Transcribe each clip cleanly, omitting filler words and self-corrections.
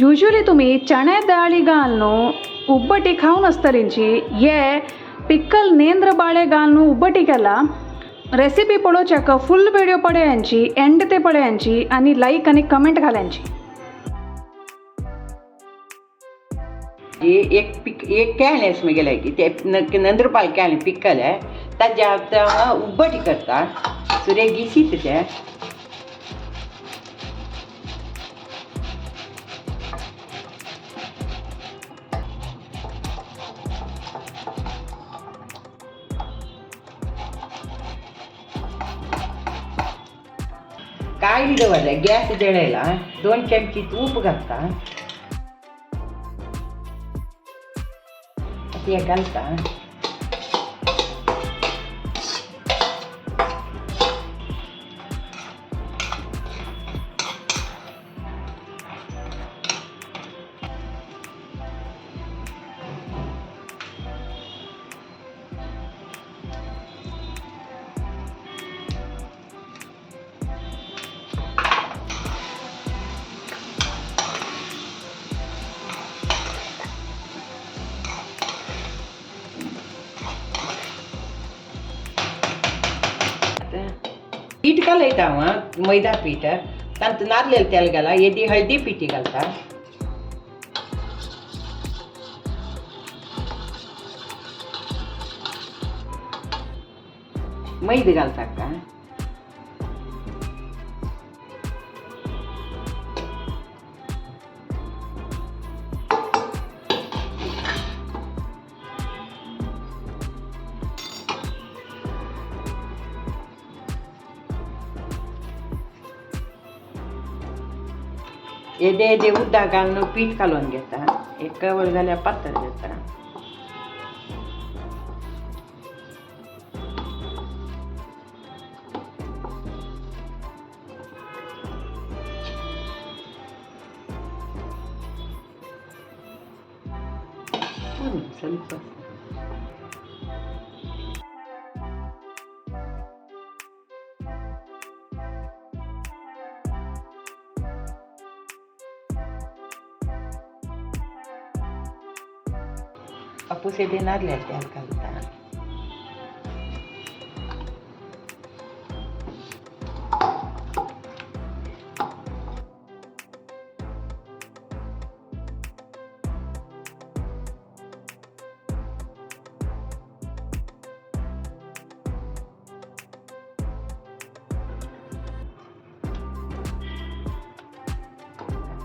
Usually तुम्ही चणे डाळी घालून उब्बटी खाऊन असतलींची ये पिक्कल नेंद्र बाळे घालून उब्बटी केला रेसिपी पळोवच्याक फुल व्हिडिओ पळोवयांची एंड ते पळोवयांची आणि लाईक आणि कमेंट घालायची. एक केळणेस गेले की ते नंद्रपाल केळणे पिकले ताज्या उब्बटी करता सुरे गिसीत ते कायली दवरले गॅस जळयला 2 चमची तूप घालता ते घालता पीठ घालायता हांव मैदा पीठ तांत नारलेलं तेल घाला येदी हळदी पिठी घालता मैद घालता का येदे उड्डा घालून पीठ घालून घेता एक कवळ जाल्यार पातळ जाता ಸ್ವಲ್ಪ अप्पू से देणार तेल घालता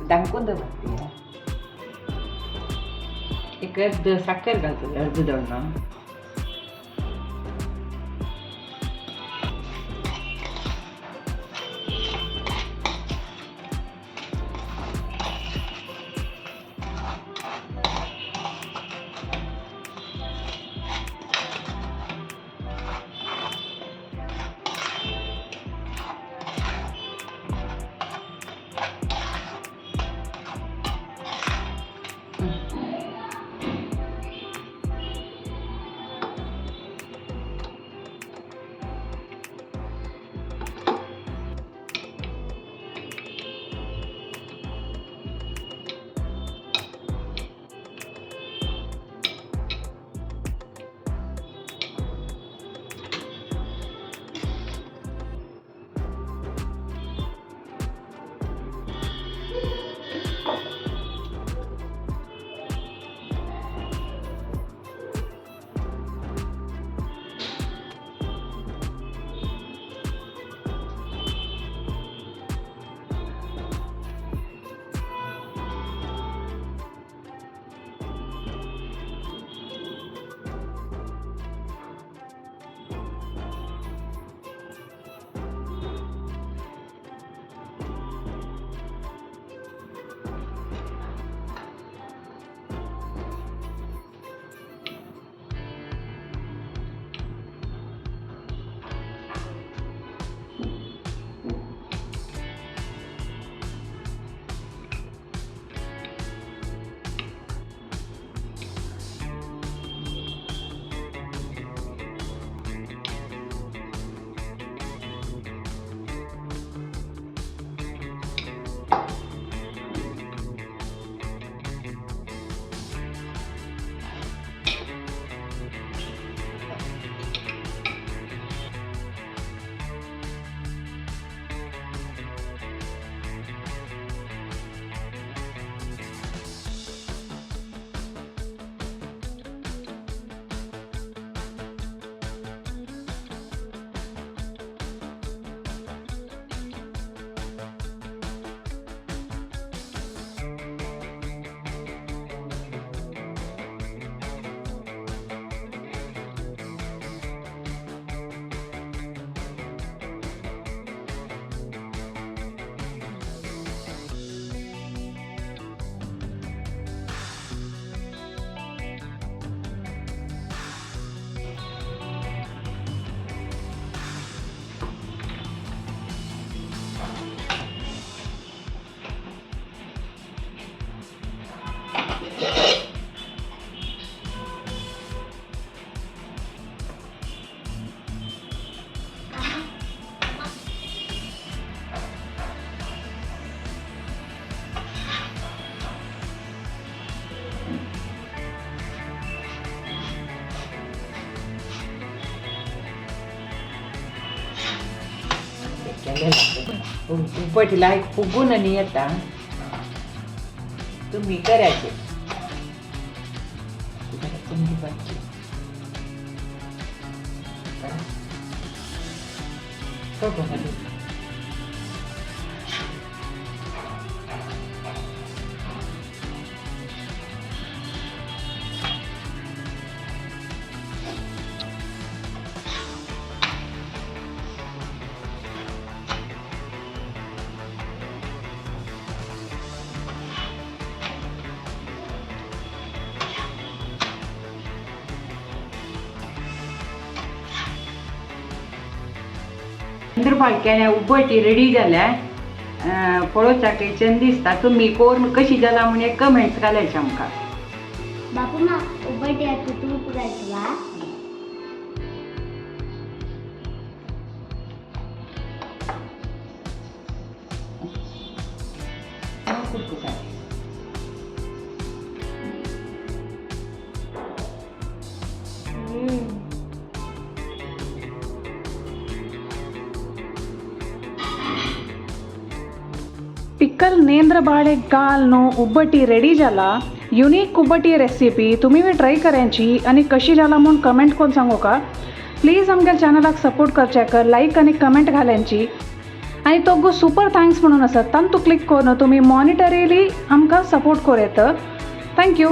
दांकून दवरते एक अर्ध साखर घालतो अर्ध दळणं उबटीला एक फुगून आणि येता तुम्ही करायचे चांगली भाजी पालक्याने उबटी रेडी जाल्या पळोवच्याक छंद दिसता तुम्ही कोण कशी जाला म्हणून कमेंट्स घालायचे आमकां बापू मा उबटी आता तू पुरायचा पिकल नेंद्र बाळेगालनो उब्बटी रेडी जाला युनिक उब्बटी रेसिपी तुम्ही बी ट्राय करायची आणि कशी जाला म्हणून कमेंट करून सांगू का प्लीज आमच्या चॅनलाक सपोर्ट करचेक लाईक आणि कमेंट घालायची आणि तो सुपर थँक्स म्हणून आसा तांतू क्लिक करून तुम्ही मॉनिटरीली आमकां सपोर्ट करूं येता थँक्यू